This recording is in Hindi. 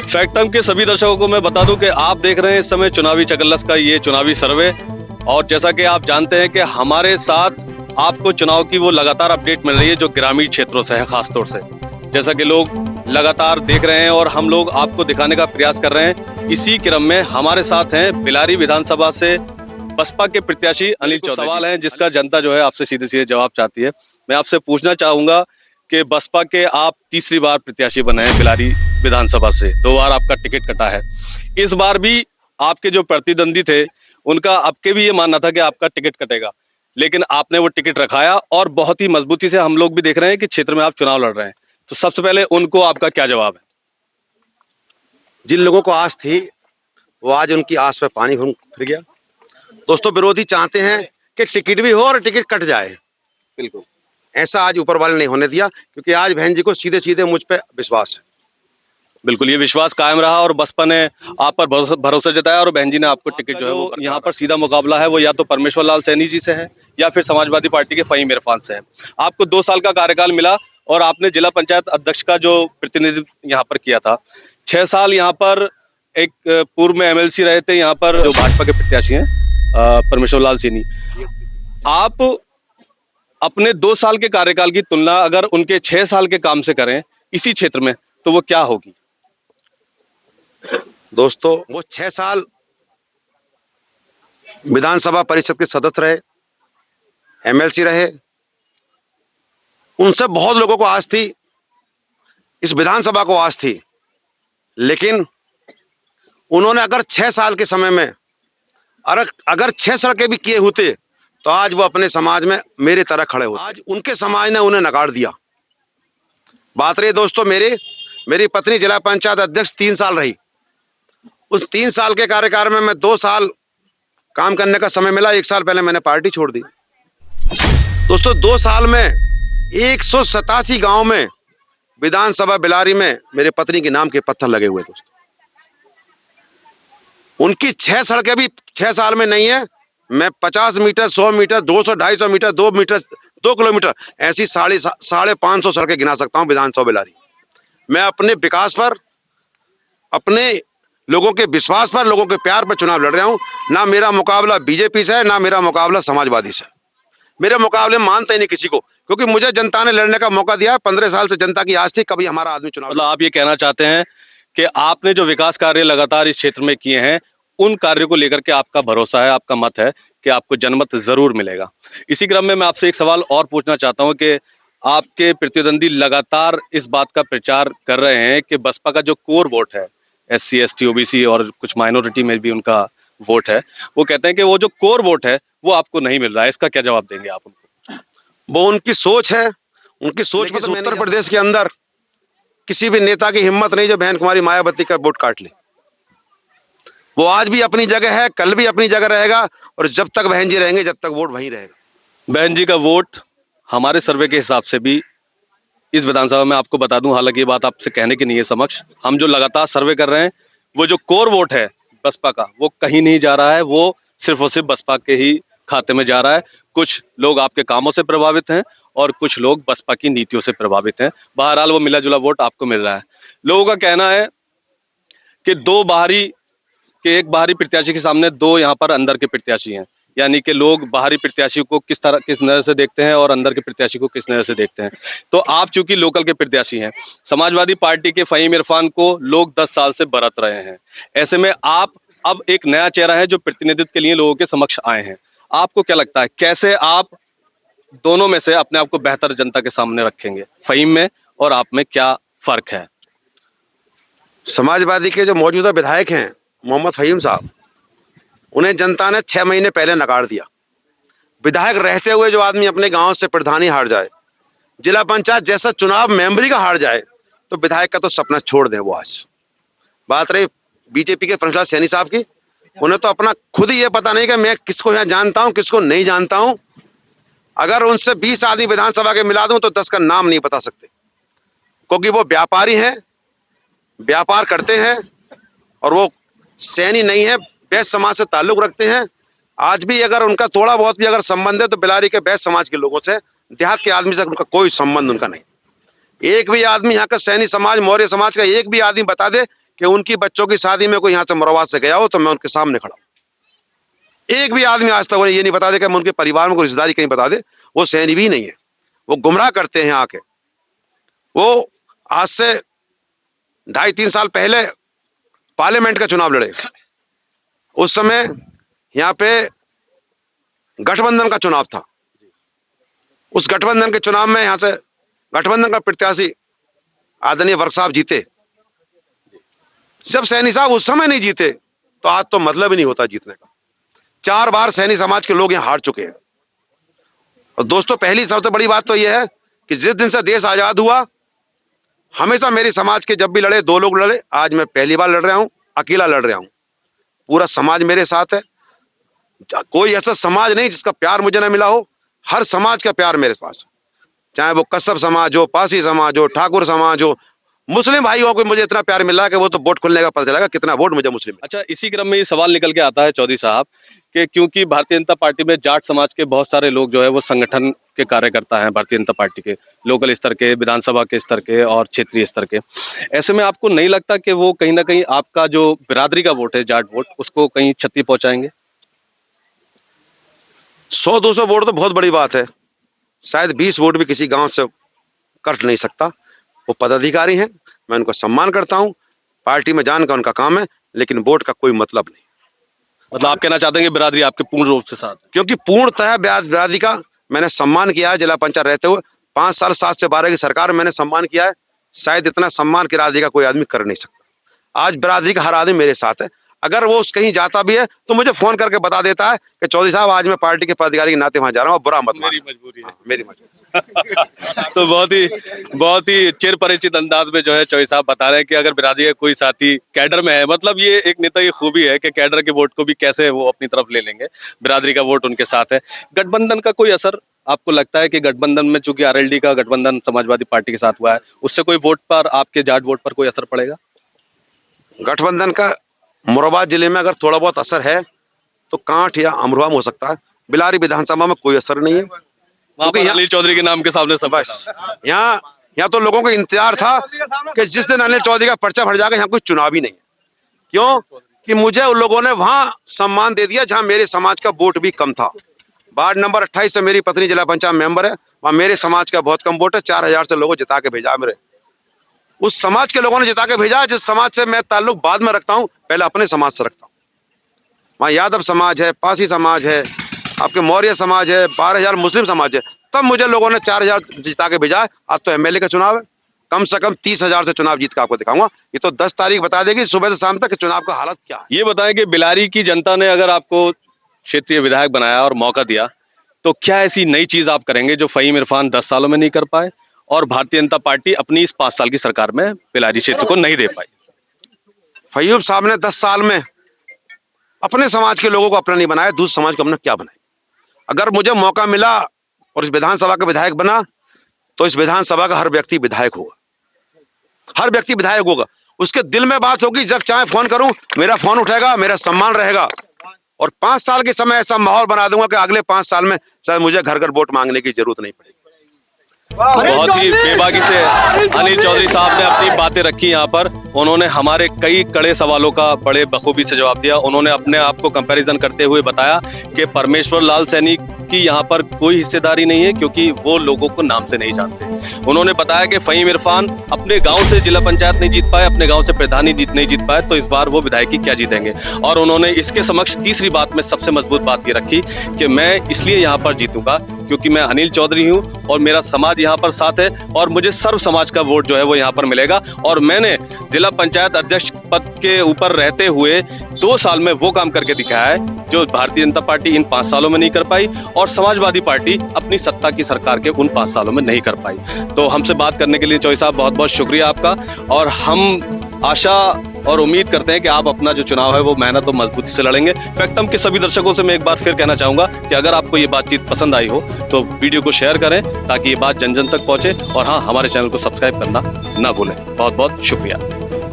फैक्टम के सभी दर्शकों को मैं बता दूं कि आप देख रहे हैं इस समय चुनावी चकल्लस का ये चुनावी सर्वे। और जैसा कि आप जानते हैं कि हमारे साथ आपको चुनाव की वो लगातार अपडेट मिल रही है जो ग्रामीण क्षेत्रों से है, खासतौर से जैसा कि लोग लगातार देख रहे हैं और हम लोग आपको दिखाने का प्रयास कर रहे हैं। इसी क्रम में हमारे साथ हैं बिलारी विधानसभा से बसपा के प्रत्याशी अनिल चौधरी। सवाल है जिसका जनता जो है आपसे सीधे सीधे जवाब चाहती है। मैं आपसे पूछना चाहूंगा कि बसपा के आप तीसरी बार प्रत्याशी बने हैं बिलारी विधानसभा से, 2 बार आपका टिकट कटा है। इस बार भी आपके जो प्रतिद्वंदी थे उनका आपके भी ये मानना था कि आपका टिकट कटेगा, लेकिन आपने वो टिकट रखाया और बहुत ही मजबूती से हम लोग भी देख रहे हैं कि क्षेत्र में आप चुनाव लड़ रहे हैं। तो सबसे पहले उनको आपका क्या जवाब है? जिन लोगों को आस थी वो आज उनकी आस पे पानी फिर गया। दोस्तों, विरोधी चाहते हैं कि टिकट भी हो और टिकट कट जाए। बिल्कुल ऐसा आज ऊपर वाले नहीं होने दिया, क्योंकि आज बहन जी को सीधे सीधे मुझ पे विश्वास है। बिल्कुल, ये विश्वास कायम रहा और बसपा ने आप पर भरोसा जताया और बहन जी ने आपको टिकट जो है वो यहाँ पर सीधा मुकाबला है वो या तो परमेश्वर लाल सैनी जी से है या फिर समाजवादी पार्टी के फहीम इरफान से है। आपको 2 साल का कार्यकाल मिला और आपने जिला पंचायत अध्यक्ष का जो प्रतिनिधित्व यहाँ पर किया था। 6 साल यहाँ पर एक पूर्व में MLC रहे थे यहाँ पर जो भाजपा के प्रत्याशी हैं परमेश्वर लाल सैनी। आप अपने 2 साल के कार्यकाल की तुलना अगर उनके 6 साल के काम से करें इसी क्षेत्र में तो वो क्या होगी? दोस्तों, वो 6 साल विधानसभा परिषद के सदस्य रहे, MLC रहे। उनसे बहुत लोगों को आस थी, इस विधानसभा को आस थी, लेकिन उन्होंने अगर 6 साल के समय में अगर 6 सड़कें भी किए होते तो आज वो अपने समाज में मेरे तरह खड़े होते। आज उनके समाज ने उन्हें नकार दिया। बात रही दोस्तों, मेरी पत्नी जिला पंचायत अध्यक्ष 3 साल रही। उस 3 साल के कार्यकाल में मैं 2 साल काम करने का समय मिला। 1 साल पहले मैंने पार्टी छोड़ दी। दोस्तों, 2 साल में 187 गांव में विधानसभा बिलारी में मेरे पत्नी के नाम के पत्थर लगे हुए। दोस्तों, उनकी 6 सड़कें भी 6 साल में नहीं है। मैं 50 metre, 100 metre, 200, 250 metre, 2 metre, 2 kilometre ऐसी 550 सड़कें गिना सकता हूं विधानसभा बिलारी। मैं अपने विकास पर, अपने लोगों के विश्वास पर, लोगों के प्यार पर चुनाव लड़ रहा हूं। ना मेरा मुकाबला बीजेपी से है, ना मेरा मुकाबला समाजवादी से। मेरे मुकाबले मानते ही नहीं किसी को, क्योंकि मुझे जनता ने लड़ने का मौका दिया। 15 साल से जनता की आस थी कभी हमारा आदमी चुनाव। मतलब आप ये कहना चाहते हैं कि आपने जो विकास कार्य लगातार इस क्षेत्र में किए हैं उन कार्यों को लेकर के आपका भरोसा है, आपका मत है कि आपको जनमत जरूर मिलेगा। इसी क्रम में मैं आपसे एक सवाल और पूछना चाहता हूं कि आपके प्रतिद्वंदी लगातार इस बात का प्रचार कर रहे हैं कि बसपा का जो कोर वोट है, SC, ST, OBC और कुछ माइनॉरिटी में भी उनका वोट है, वो कहते हैं कि वो जो कोर वोट है वो आपको नहीं मिल रहा है। इसका क्या जवाब देंगे आप उनको? वो उनकी सोच है। उनकी सोच में तो उत्तर प्रदेश के अंदर किसी भी नेता की हिम्मत नहीं जो बहन कुमारी मायावती का वोट काट ले। वो आज भी अपनी जगह है, कल भी अपनी जगह रहेगा, और जब तक बहन जी रहेंगे जब तक वोट वहीं रहेगा। बहन जी का वोट हमारे सर्वे के हिसाब से भी इस विधानसभा में आपको बता दूं, हालांकि ये बात आपसे कहने की नहीं है समक्ष, हम जो लगातार सर्वे कर रहे हैं वो जो कोर वोट है बसपा का वो कहीं नहीं जा रहा है, वो सिर्फ और सिर्फ बसपा के ही खाते में जा रहा है। कुछ लोग आपके कामों से प्रभावित हैं और कुछ लोग बसपा की नीतियों से प्रभावित हैं। बहरहाल वो मिला जुला वोट आपको मिल रहा है। लोगों का कहना है कि एक बाहरी प्रत्याशी के सामने 2 यहाँ पर अंदर के प्रत्याशी हैं, यानी कि लोग बाहरी प्रत्याशी को किस नजर से देखते हैं और अंदर के प्रत्याशी को किस नजर से देखते हैं। तो आप चूंकि लोकल के प्रत्याशी हैं, समाजवादी पार्टी के फहीम इरफान को लोग 10 साल से बरत रहे हैं, ऐसे में आप अब एक नया चेहरा है जो प्रतिनिधित्व के लिए लोगों के समक्ष आए हैं। आपको क्या लगता है कैसे आप दोनों में से अपने आप को बेहतर जनता के सामने रखेंगे? फहीम में और आप में क्या फर्क है? समाजवादी के जो मौजूदा विधायक हैं मोहम्मद फहीम साहब, उन्हें जनता ने 6 महीने पहले नकार दिया। विधायक रहते हुए जो आदमी अपने गांव से प्रधानी हार जाए, जिला पंचायत जैसा चुनाव मेंबरी का हार जाए, तो विधायक का तो सपना छोड़ दें वो आज। बात रही बीजेपी के प्रशांत सैनी साहब की, उन्हें तो अपना खुद ही ये पता नहीं कि मैं किसको यहाँ जानता हूँ किसको नहीं जानता हूँ। अगर उनसे 20 आदमी विधानसभा के मिला दूं तो 10 का नाम नहीं बता सकते, क्योंकि वो व्यापारी हैं, व्यापार करते हैं और वो सैनी नहीं है, वैश्य समाज से ताल्लुक रखते हैं। आज भी अगर उनका थोड़ा बहुत भी अगर संबंध है तो बिलारी के वैश्य समाज के लोगों से, देहात के आदमी से उनका कोई संबंध उनका नहीं। एक भी आदमी यहाँ का सैनी समाज, मौर्य समाज का एक भी आदमी बता दे कि उनकी बच्चों की शादी में कोई यहाँ से मुराबाद से गया हो तो मैं उनके सामने खड़ा हूं। एक भी आदमी आज तक उन्हें ये नहीं बता दे कि मैं उनके परिवार में कोई रिश्तेदारी कहीं बता दे, वो सैनी भी नहीं है। वो गुमराह करते हैं आके। वो आज से 2.5-3 साल पहले पार्लियामेंट का चुनाव लड़े। उस समय यहाँ पे गठबंधन का चुनाव था। उस गठबंधन के चुनाव में यहाँ से गठबंधन का प्रत्याशी आदरणीय वर्क साहब जीते। जब सैनी साहब उस समय नहीं जीते तो आज तो मतलब ही नहीं होता जीतने का। 4 बार सैनी समाज के लोग यहाँ हार चुके हैं। और दोस्तों, पहली सबसे बड़ी बात तो यह है कि जिस दिन से देश आजाद हुआ, हमेशा मेरी समाज के जब भी लड़े 2 लोग लड़े। आज मैं पहली बार लड़ रहा हूं, अकेला लड़ रहा हूं। पूरा समाज मेरे साथ है। कोई ऐसा समाज नहीं जिसका प्यार मुझे ना मिला हो। हर समाज का प्यार मेरे पास है, चाहे वो कस्सब समाज हो, पासी समाज हो, ठाकुर समाज हो। मुस्लिम भाइयों को मुझे इतना प्यार मिल रहा है कि वो तो वोट खुलने का पता चलेगा कितना वोट मुझे मुस्लिम। अच्छा, इसी क्रम में ये सवाल निकल के आता है चौधरी साहब कि क्योंकि भारतीय जनता पार्टी में जाट समाज के बहुत सारे लोग जो है वो संगठन के कार्यकर्ता हैं, भारतीय जनता पार्टी के लोकल स्तर के, विधानसभा के स्तर के और क्षेत्रीय स्तर के। ऐसे में आपको नहीं लगता कि वो कहीं ना कहीं आपका जो बिरादरी का वोट है, जाट वोट, उसको कहीं क्षति पहुंचाएंगे? 100-200 वोट तो बहुत बड़ी बात है। शायद 20 वोट भी किसी गांव से कट नहीं सकता। वो पदाधिकारी हैं, मैं उनको सम्मान करता हूं। पार्टी में जान का उनका काम है, लेकिन वोट का कोई मतलब नहीं। मतलब आप कहना चाहते हैं कि बिरादरी आपके पूर्ण रूप से साथ है? क्योंकि पूर्णतः बिरादरी का मैंने सम्मान किया है। जिला पंचायत रहते हुए 5 साल 7 से 12 की सरकार में मैंने सम्मान किया है। शायद इतना सम्मान बिरादरी का कोई आदमी कर नहीं सकता। आज बिरादरी का हर आदमी मेरे साथ है। अगर वो कहीं जाता भी है तो मुझे फोन करके बता देता है कि चौधरी साहब आज मैं पार्टी के पदाधिकारी के नाते वहां जा रहा हूँ, बुरा मत मानो। मेरी मजबूरी है। मेरी मजबूरी। तो बहुत ही चिर परिचित अंदाज में जो है चौधरी साहब बता रहे हैं कि अगर बिरादरी का कोई साथी कैडर में है, मतलब ये एक नेता की खूबी है कि कैडर के वोट को भी कैसे वो अपनी तरफ ले लेंगे। बिरादरी का वोट उनके साथ है। गठबंधन का कोई असर आपको लगता है कि गठबंधन में, चूंकि आरएलडी का गठबंधन समाजवादी पार्टी के साथ हुआ है, उससे कोई वोट पर, आपके जाट वोट पर कोई असर पड़ेगा? गठबंधन का मुराबाद जिले में अगर थोड़ा बहुत असर है तो कांठ या अमरुआ में हो सकता है। बिलारी विधानसभा में कोई असर नहीं है, क्योंकि अनिल चौधरी के नाम के सामने सब बस यहाँ तो लोगों को इंतजार था कि जिस दिन अनिल चौधरी का पर्चा भर जाएगा, यहाँ कोई चुनाव ही नहीं है। क्यों कि मुझे उन लोगों ने वहां सम्मान दे दिया जहां मेरे समाज का वोट भी कम था। वार्ड नंबर 28 से मेरी पत्नी जिला पंचायत मेंबर है, वहां मेरे समाज का बहुत कम वोट है। 4000 से लोगों जिता के भेजा मेरे। उस समाज के लोगों ने जिता के भेजा जिस समाज से मैं ताल्लुक बाद में रखता हूं, पहले अपने समाज से रखता हूं। वहां यादव समाज है, पासी समाज है, आपके मौर्य समाज है, 12,000 मुस्लिम समाज है। तब मुझे लोगों ने 4000 जिता के भेजा। आज तो एमएलए का चुनाव है, कम से कम 30,000 से चुनाव जीत के आपको दिखाऊंगा। ये तो 10 तारीख बता देगी सुबह से शाम तक कि चुनाव का हालत क्या है। ये बताएं कि बिलारी की जनता ने अगर आपको क्षेत्रीय विधायक बनाया और मौका दिया, तो क्या ऐसी नई चीज आप करेंगे जो फहीम इरफान 10 सालों में नहीं कर पाए और भारतीय जनता पार्टी अपनी इस 5 साल की सरकार में बिलारी क्षेत्र को नहीं दे पाई? फहीम साहब ने 10 साल में अपने समाज के लोगों को अपना नहीं बनाया, दूसरे समाज को अपना क्या बनाए। अगर मुझे मौका मिला और इस विधानसभा का विधायक बना तो इस विधानसभा का हर व्यक्ति विधायक होगा, हर व्यक्ति विधायक होगा। उसके दिल में बात होगी, जब चाहे फोन करूं मेरा फोन उठेगा, मेरा सम्मान रहेगा। और 5 साल के समय ऐसा माहौल बना दूंगा कि अगले 5 साल में शायद मुझे घर घर वोट मांगने की जरूरत नहीं पड़ेगी। बहुत ही बेबाकी से अनिल चौधरी साहब ने अपनी बातें रखी यहाँ पर। उन्होंने हमारे कई कड़े सवालों का बड़े बखूबी से जवाब दिया। उन्होंने अपने आप को कंपैरिजन करते हुए बताया कि परमेश्वर लाल सैनी की यहाँ पर कोई हिस्सेदारी नहीं है, क्योंकि वो लोगों को नाम से नहीं जानते। उन्होंने बताया कि फहीम इरफान अपने गांव से जिला पंचायत नहीं जीत पाए, अपने गांव से प्रधानी नहीं जीत पाए, तो इस बार वो विधायकी क्या जीतेंगे। और उन्होंने इसके समक्ष तीसरी बात में सबसे मजबूत बात ये रखी कि मैं इसलिए यहाँ पर जीतूंगा क्योंकि मैं अनिल चौधरी हूँ और मेरा समाज यहाँ पर साथ है और मुझे सर्व समाज का वोट जो है वो यहाँ पर मिलेगा। और मैंने जिला पंचायत अध्यक्ष पद के ऊपर रहते हुए 2 साल में वो काम करके दिखाया है जो भारतीय जनता पार्टी इन 5 सालों में नहीं कर पाई और समाजवादी पार्टी अपनी सत्ता की सरकार के उन 5 सालों में नहीं कर पाई। तो हमसे बात करने के लिए चौधरी साहब बहुत बहुत शुक्रिया आपका। और हम आशा और उम्मीद करते हैं कि आप अपना जो चुनाव है वो मेहनत और मजबूती से लड़ेंगे। फैक्टम के सभी दर्शकों से मैं एक बार फिर कहना चाहूंगा कि अगर आपको ये बातचीत पसंद आई हो तो वीडियो को शेयर करें ताकि ये बात जन जन तक पहुंचे। और हाँ, हमारे चैनल को सब्सक्राइब करना ना भूलें। बहुत बहुत शुक्रिया।